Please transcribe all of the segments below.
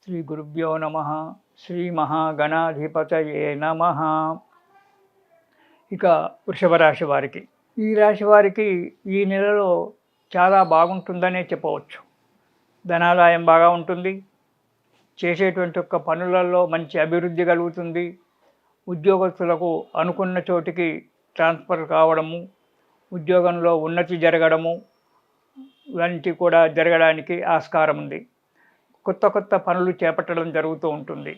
శ్రీ గురుభ్యో నమ. శ్రీ మహాగణాధిపతయే నమ. ఇక వృషభ రాశి వారికి, ఈ రాశి వారికి ఈ నెలలో చాలా బాగుంటుందనే చెప్పవచ్చు. ధనాదాయం బాగా ఉంటుంది. చేసేటువంటి పనులలో మంచి అభివృద్ధి కలుగుతుంది. ఉద్యోగస్తులకు అనుకున్న చోటికి ట్రాన్స్ఫర్ కావడము, ఉద్యోగంలో ఉన్నతి జరగడము వంటి కూడా జరగడానికి ఆస్కారం ఉంది. కొత్త కొత్త పనులు చేపట్టడం జరుగుతూ ఉంటుంది.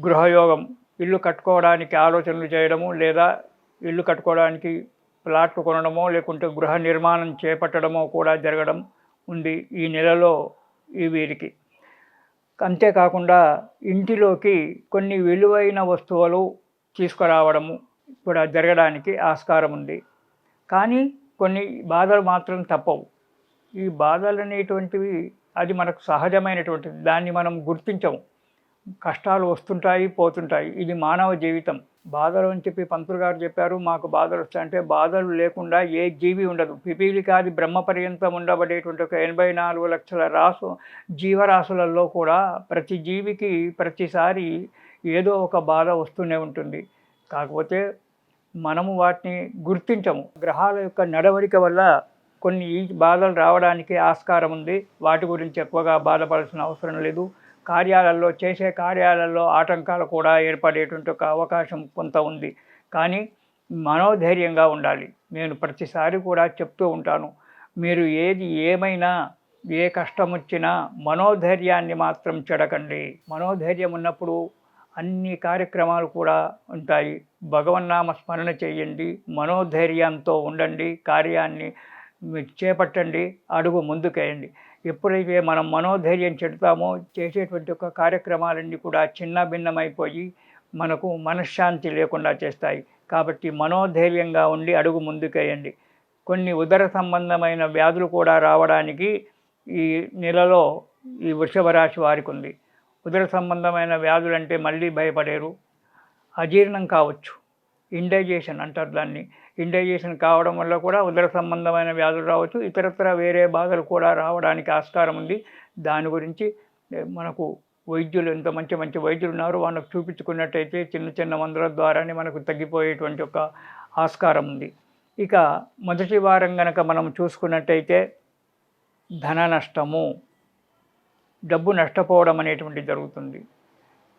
గృహయోగం, ఇల్లు కట్టుకోవడానికి ఆలోచనలు చేయడము, లేదా ఇల్లు కట్టుకోవడానికి ప్లాట్లు కొనడమో లేకుంటే గృహ నిర్మాణం చేపట్టడమో కూడా జరగడం ఉంది ఈ నెలలో ఈ వీరికి. అంతేకాకుండా ఇంటిలోకి కొన్ని విలువైన వస్తువులు తీసుకురావడము కూడా జరగడానికి ఆస్కారం ఉంది. కానీ కొన్ని బాధలు మాత్రం తప్పవు. ఈ బాధలు అనేటువంటివి అది మనకు సహజమైనటువంటిది, దాన్ని మనం గుర్తించము. కష్టాలు వస్తుంటాయి, పోతుంటాయి. ఇది మానవ జీవితం. బాధలు అని చెప్పి పంతులు గారు చెప్పారు, మాకు బాధలు వస్తాయంటే బాధలు లేకుండా ఏ జీవి ఉండదు. పిపీలికాది బ్రహ్మ పర్యంతం ఉండబడేటువంటి 84 లక్షల జీవరాశులలో కూడా ప్రతి జీవికి ప్రతిసారి ఏదో ఒక బాధ వస్తూనే ఉంటుంది. కాకపోతే మనము వాటిని గుర్తించము. గ్రహాల యొక్క నడవడిక వల్ల కొన్ని ఈ బాధలు రావడానికి ఆస్కారం ఉంది. వాటి గురించి ఎక్కువగా బాధపడాల్సిన అవసరం లేదు. చేసే కార్యాలలో ఆటంకాలు కూడా ఏర్పడేటువంటి ఒక అవకాశం కొంత ఉంది. కానీ మనోధైర్యంగా ఉండాలి. నేను ప్రతిసారి కూడా చెప్తూ ఉంటాను, మీరు ఏది ఏమైనా ఏ కష్టం వచ్చినా మనోధైర్యాన్ని మాత్రం చెడకండి. మనోధైర్యం ఉన్నప్పుడు అన్ని కార్యక్రమాలు కూడా ఉంటాయి. భగవన్నామ స్మరణ చేయండి, మనోధైర్యంతో ఉండండి, కార్యాన్ని చేపట్టండి, అడుగు ముందుకేయండి. ఎప్పుడైతే మనం మనోధైర్యం చెడతామో చేసేటువంటి ఒక కార్యక్రమాలన్నీ కూడా చిన్న భిన్నమైపోయి మనకు మనశ్శాంతి లేకుండా చేస్తాయి. కాబట్టి మనోధైర్యంగా ఉండి అడుగు ముందుకేయండి. కొన్ని ఉదర సంబంధమైన వ్యాధులు కూడా రావడానికి ఈ నెలలో ఈ వృషభ రాశి వారికి ఉంది. ఉదర సంబంధమైన వ్యాధులు అంటే మళ్ళీ భయపడేరు. అజీర్ణం కావచ్చు, ఇండైజేషన్ అంటారు దాన్ని. ఇండైజేషన్ కావడం వల్ల కూడా ఉదర సంబంధమైన వ్యాధులు రావచ్చు. ఇతరత్ర వేరే బాధలు కూడా రావడానికి ఆస్కారం ఉంది. దాని గురించి మనకు వైద్యులు, ఎంత మంచి మంచి వైద్యులు ఉన్నారు, వాళ్ళకు చూపించుకున్నట్టయితే చిన్న చిన్న మందుల ద్వారానే మనకు తగ్గిపోయేటువంటి ఒక ఆస్కారం ఉంది. ఇక మొదటి వారం కనుక మనం చూసుకున్నట్టయితే ధన నష్టము, డబ్బు నష్టపోవడం అనేటువంటిది జరుగుతుంది.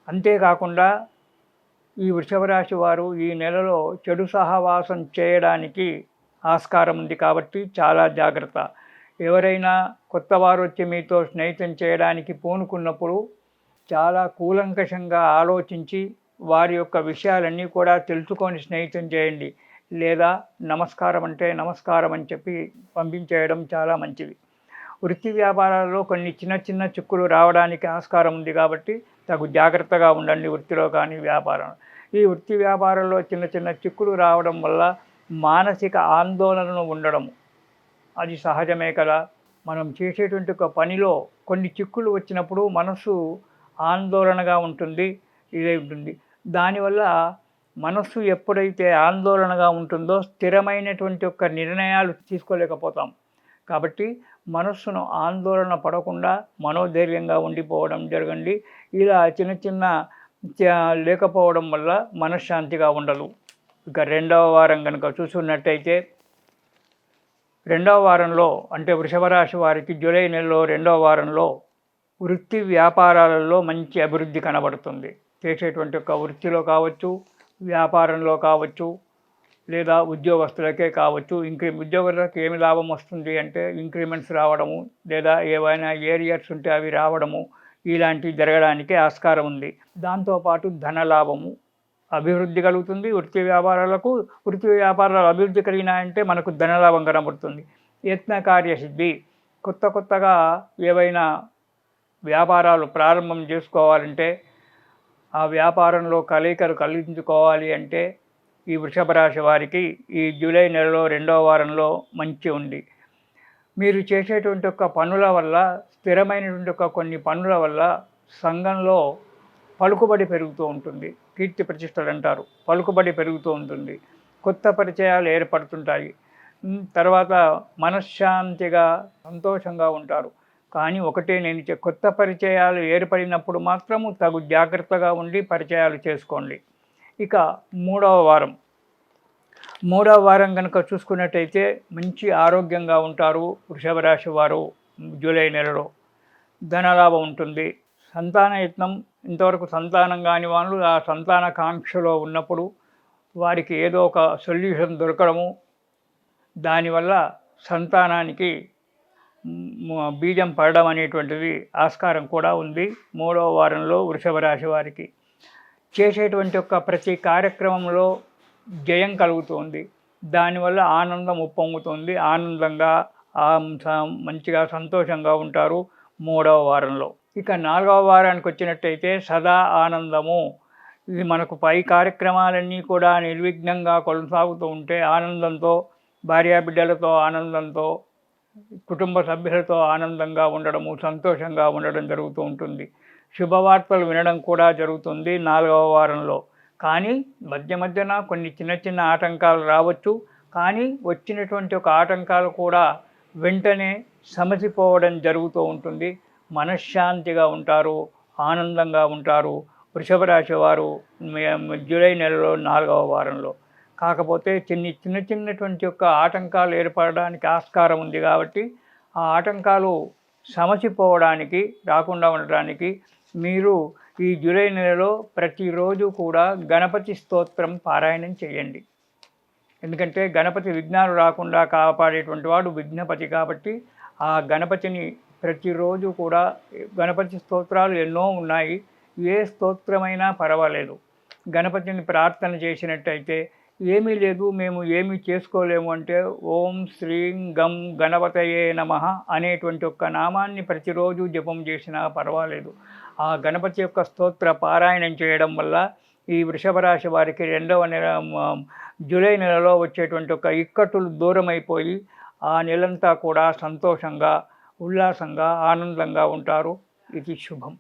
అంతేకాకుండా ఈ వృషభ రాశి వారు ఈ నెలలో చెడు సహవాసం చేయడానికి ఆస్కారం ఉంది. కాబట్టి చాలా జాగ్రత్త. ఎవరైనా కొత్త వారు వచ్చి మీతో స్నేహితం చేయడానికి పూనుకున్నప్పుడు చాలా కూలంకషంగా ఆలోచించి వారి యొక్క విషయాలన్నీ కూడా తెలుసుకొని స్నేహితం చేయండి. లేదా నమస్కారం అంటే నమస్కారం అని చెప్పి పంపించేయడం చాలా మంచిది. వృత్తి వ్యాపారాల్లో కొన్ని చిన్న చిన్న చిక్కులు రావడానికి ఆస్కారం ఉంది. కాబట్టి తగు జాగ్రత్తగా ఉండండి వృత్తిలో కానీ వ్యాపారం. ఈ వృత్తి వ్యాపారంలో చిన్న చిన్న చిక్కులు రావడం వల్ల మానసిక ఆందోళనలు ఉండడం అది సహజమే కదా. మనం చేసేటువంటి ఒక పనిలో కొన్ని చిక్కులు వచ్చినప్పుడు మనసు ఆందోళనగా ఉంటుంది, ఇదే ఉంటుంది. దానివల్ల మనస్సు ఎప్పుడైతే ఆందోళనగా ఉంటుందో స్థిరమైనటువంటి ఒక నిర్ణయాలు తీసుకోలేకపోతాం. కాబట్టి మనస్సును ఆందోళన పడకుండా మనోధైర్యంగా ఉండిపోవడం జరగండి. ఇలా చిన్న చిన్న లేకపోవడం వల్ల మనశ్శాంతిగా ఉండదు. ఇక రెండవ వారం కనుక చూసుకున్నట్టయితే రెండవ వారంలో అంటే వృషభ రాశి వారికి జూలై నెలలో రెండవ వారంలో వృత్తి వ్యాపారాలలో మంచి అభివృద్ధి కనబడుతుంది. చేసేటువంటి ఒక వృత్తిలో కావచ్చు, వ్యాపారంలో కావచ్చు, లేదా ఉద్యోగస్తులకే కావచ్చు. ఉద్యోగులకు ఏమి లాభం వస్తుంది అంటే ఇంక్రిమెంట్స్ రావడము, లేదా ఏవైనా ఏరియర్స్ ఉంటే అవి రావడము, ఇలాంటివి జరగడానికి ఆస్కారం ఉంది. దాంతోపాటు ధన లాభము, అభివృద్ధి కలుగుతుంది. వృత్తి వ్యాపారాలు అభివృద్ధి కలిగినాయంటే మనకు ధనలాభం కనబడుతుంది. యత్న కార్యసిద్ధి, కొత్తగా ఏవైనా వ్యాపారాలు ప్రారంభం చేసుకోవాలంటే, ఆ వ్యాపారంలో కలయికలు కలిగించుకోవాలి అంటే ఈ వృషభ రాశి వారికి ఈ జూలై నెలలో రెండవ వారంలో మంచి ఉంది. మీరు చేసేటువంటి ఒక పనుల వల్ల, స్థిరమైనటువంటి ఒక కొన్ని పనుల వల్ల సంఘంలో పలుకుబడి పెరుగుతూ ఉంటుంది. కీర్తి ప్రతిష్టలు అంటారు, పలుకుబడి పెరుగుతూ ఉంటుంది. కొత్త పరిచయాలు ఏర్పడుతుంటాయి. తర్వాత మనశ్శాంతిగా సంతోషంగా ఉంటారు. కానీ ఒకటే నేను కొత్త పరిచయాలు ఏర్పడినప్పుడు మాత్రము తగు జాగ్రత్తగా ఉండి పరిచయాలు చేసుకోండి. ఇక మూడవ వారం కనుక చూసుకున్నట్టయితే మంచి ఆరోగ్యంగా ఉంటారు వృషభ రాశి వారు. జూలై నెలలో ధనలాభం ఉంటుంది. సంతానయత్నం, ఇంతవరకు సంతానం కాని వాళ్ళు ఆ సంతాన కాంక్షలో ఉన్నప్పుడు వారికి ఏదో ఒక సొల్యూషన్ దొరకడము, దానివల్ల సంతానానికి బీజం పడడం అనేటువంటిది ఆస్కారం కూడా ఉంది. మూడవ వారంలో వృషభ రాశి వారికి చేసేటువంటి ఒక ప్రతి కార్యక్రమంలో జయం కలుగుతుంది. దానివల్ల ఆనందం ఉప్పొంగుతుంది. ఆనందంగా మంచిగా సంతోషంగా ఉంటారు మూడవ వారంలో. ఇక నాలుగవ వారానికి వచ్చినట్టయితే సదా ఆనందము. ఇది మనకు పై కార్యక్రమాలన్నీ కూడా నిర్విఘ్నంగా కొనసాగుతూ ఉంటే ఆనందంతో, భార్యాబిడ్డలతో ఆనందంతో, కుటుంబ సభ్యులతో ఆనందంగా ఉండడము, సంతోషంగా ఉండడం జరుగుతూ ఉంటుంది. శుభవార్తలు వినడం కూడా జరుగుతుంది నాలుగవ వారంలో. కానీ మధ్యన కొన్ని చిన్న ఆటంకాలు రావచ్చు. కానీ వచ్చినటువంటి ఒక ఆటంకాలు కూడా వెంటనే సమసిపోవడం జరుగుతూ ఉంటుంది. మనశ్శాంతిగా ఉంటారు, ఆనందంగా ఉంటారు వృషభ రాశి వారు జూలై నెలలో నాలుగవ వారంలో. కాకపోతే చిన్నటువంటి యొక్క ఆటంకాలు ఏర్పడడానికి ఆస్కారం ఉంది. కాబట్టి ఆ ఆటంకాలు సమసిపోవడానికి, రాకుండా ఉండడానికి మీరు ఈ జూలై నెలలో ప్రతిరోజు కూడా గణపతి స్తోత్రం పారాయణం చేయండి. ఎందుకంటే గణపతి విఘ్నాలు రాకుండా కాపాడేటువంటి వాడు విఘ్నపతి. కాబట్టి ఆ గణపతిని ప్రతిరోజు కూడా, గణపతి స్తోత్రాలు ఎన్నో ఉన్నాయి, ఏ స్తోత్రమైనా పర్వాలేదు. గణపతిని ప్రార్థన చేసినట్టయితే ఏమీ లేదు, మేము ఏమీ చేసుకోలేము అంటే ఓం శ్రీం గం గణపతయే నమః అనేటువంటి ఒక్క నామాన్ని ప్రతిరోజు జపం చేసినా పర్వాలేదు. ఆ గణపతి యొక్క స్తోత్ర పారాయణం చేయడం వల్ల ఈ వృషభ రాశి వారికి జూలై నెలలో వచ్చేటువంటి ఒక ఇక్కట్టులు దూరమైపోయి ఆ నెలంతా కూడా సంతోషంగా, ఉల్లాసంగా, ఆనందంగా ఉంటారు. ఇది శుభం.